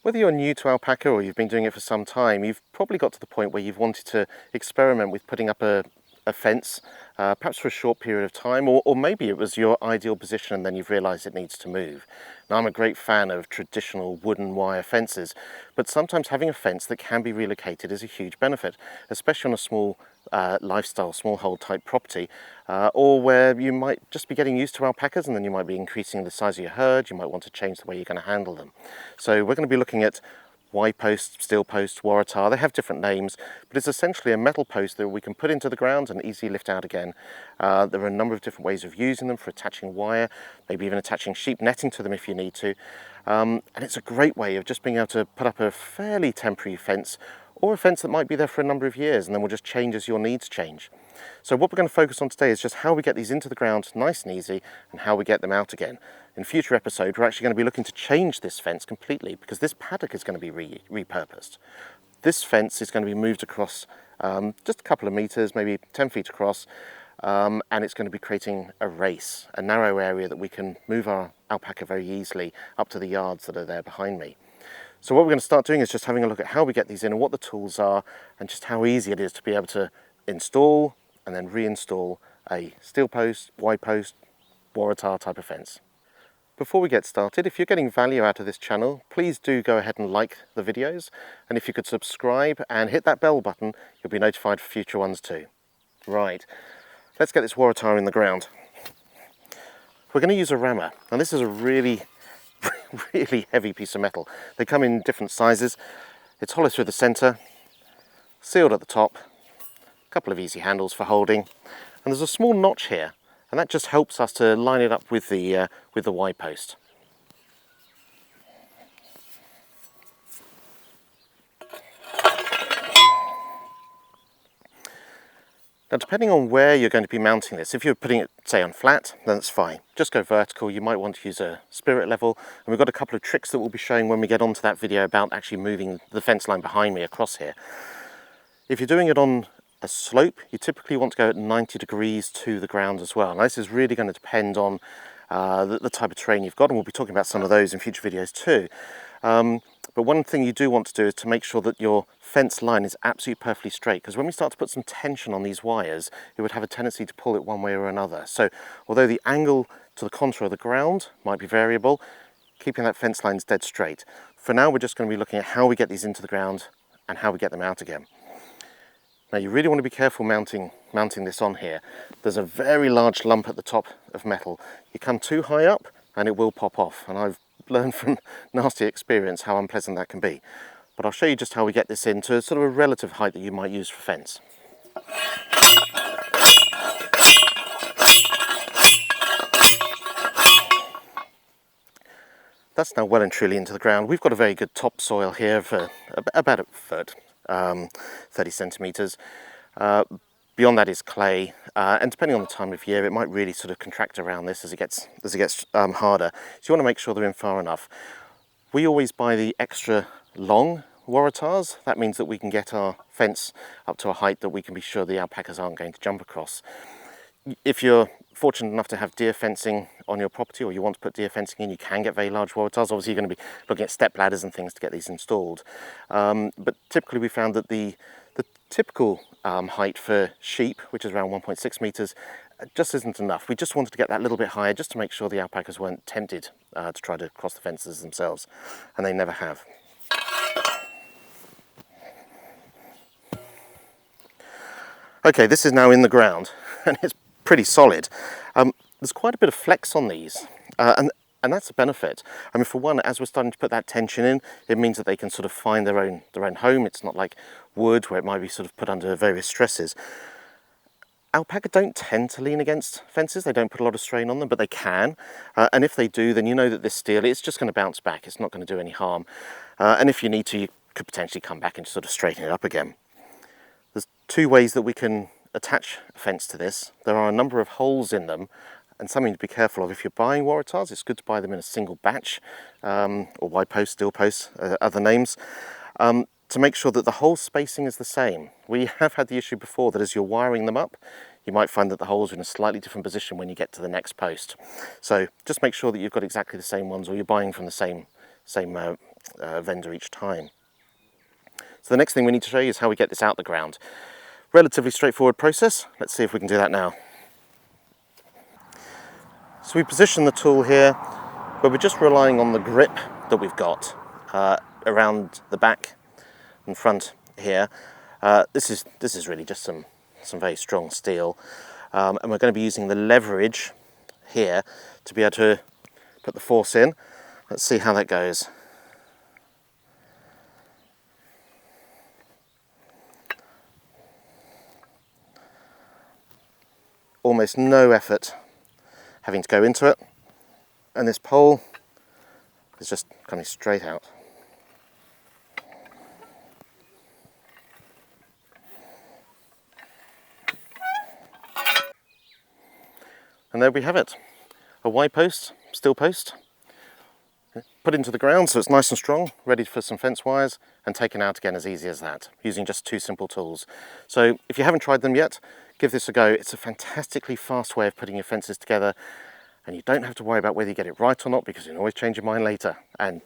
Whether you're new to Alpaca or you've been doing it for some time, you've probably got to the point where you've wanted to experiment with putting up a fence, perhaps for a short period of time, or maybe it was your ideal position and then you've realised it needs to move. Now, I'm a great fan of traditional wooden wire fences, but sometimes having a fence that can be relocated is a huge benefit, especially on a small lifestyle, small hold type property, or where you might just be getting used to alpacas and then you might be increasing the size of your herd, you might want to change the way you're going to handle them. So we're going to be looking at Y-post, steel post, waratah. They have different names, but it's essentially a metal post that we can put into the ground and easily lift out again. There are a number of different ways of using them for attaching wire, maybe even attaching sheep netting to them if you need to. And it's a great way of just being able to put up a fairly temporary fence, or a fence that might be there for a number of years and then will just change as your needs change. So what we're going to focus on today is just how we get these into the ground nice and easy and how we get them out again. In future episodes, we're actually going to be looking to change this fence completely because this paddock is going to be repurposed. This fence is going to be moved across just a couple of meters, maybe 10 feet across, and it's going to be creating a race, a narrow area that we can move our alpaca very easily up to the yards that are there behind me. So what we're going to start doing is just having a look at how we get these in and what the tools are and just how easy it is to be able to install and then reinstall a steel post, Y-post, waratah type of fence. Before we get started, if you're getting value out of this channel, please do go ahead and like the videos, and if you could subscribe and hit that bell button, you'll be notified for future ones too. Right, let's get this waratah in the ground. We're going to use a rammer, and this is a really heavy piece of metal. They come in different sizes. It's hollow through the centre, sealed at the top, a couple of easy handles for holding, and there's a small notch here, and that just helps us to line it up with the Y-post. Now, depending on where you're going to be mounting this, if you're putting it, say, on flat, then that's fine. Just go vertical. You might want to use a spirit level, and we've got a couple of tricks that we'll be showing when we get onto that video about actually moving the fence line behind me across here. If you're doing it on a slope, you typically want to go at 90 degrees to the ground as well. Now, this is really going to depend on the type of terrain you've got, and we'll be talking about some of those in future videos too. But one thing you do want to do is to make sure that your fence line is absolutely perfectly straight, because when we start to put some tension on these wires, it would have a tendency to pull it one way or another. So although the angle to the contour of the ground might be variable, keeping that fence line dead straight. For now, we're just going to be looking at how we get these into the ground and how we get them out again. Now, you really want to be careful mounting this on here. There's a very large lump at the top of metal. You come too high up and it will pop off, and I've learned from nasty experience how unpleasant that can be. But I'll show you just how we get this into sort of a relative height that you might use for fence. That's now well and truly into the ground. We've got a very good topsoil here for about a foot, 30 centimetres. Beyond that is clay, and depending on the time of year, it might really sort of contract around this as it gets harder. So you want to make sure they're in far enough. We always buy the extra long waratahs. That means that we can get our fence up to a height that we can be sure the alpacas aren't going to jump across. If you're fortunate enough to have deer fencing on your property, or you want to put deer fencing in, you can get very large waratahs. Obviously, you're going to be looking at step ladders and things to get these installed. But typically, we found that the typical height for sheep, which is around 1.6 meters, just isn't enough. We just wanted to get that little bit higher just to make sure the alpacas weren't tempted to try to cross the fences themselves, and they never have. Okay, this is now in the ground, and it's pretty solid. There's quite a bit of flex on these, and that's a benefit. I mean, for one, as we're starting to put that tension in, it means that they can sort of find their own home. It's not like wood, where it might be sort of put under various stresses. Alpaca don't tend to lean against fences. They don't put a lot of strain on them, but they can. And if they do, then you know that this steel, it's just going to bounce back. It's not going to do any harm. And if you need to, you could potentially come back and sort of straighten it up again. There's two ways that we can attach a fence to this. There are a number of holes in them, and something to be careful of. If you're buying waratahs, it's good to buy them in a single batch, or Y-post, steel posts, other names, to make sure that the hole spacing is the same. We have had the issue before that as you're wiring them up, you might find that the holes are in a slightly different position when you get to the next post. So just make sure that you've got exactly the same ones, or you're buying from the same vendor each time. So the next thing we need to show you is how we get this out the ground. Relatively straightforward process. Let's see if we can do that now. So we position the tool here where we're just relying on the grip that we've got around the back and front here. This is really just some very strong steel, and we're going to be using the leverage here to be able to put the force in. Let's see how that goes. Almost no effort having to go into it, and this pole is just coming straight out. And there we have it, a Y post, steel post, put into the ground so it's nice and strong, ready for some fence wires, and taken out again as easy as that, using just two simple tools. So if you haven't tried them yet, give this a go. It's a fantastically fast way of putting your fences together, and you don't have to worry about whether you get it right or not, because you can always change your mind later. And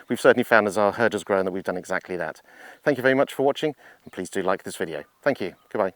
we've certainly found as our herd has grown that we've done exactly that. Thank you very much for watching, and please do like this video. Thank you. Goodbye.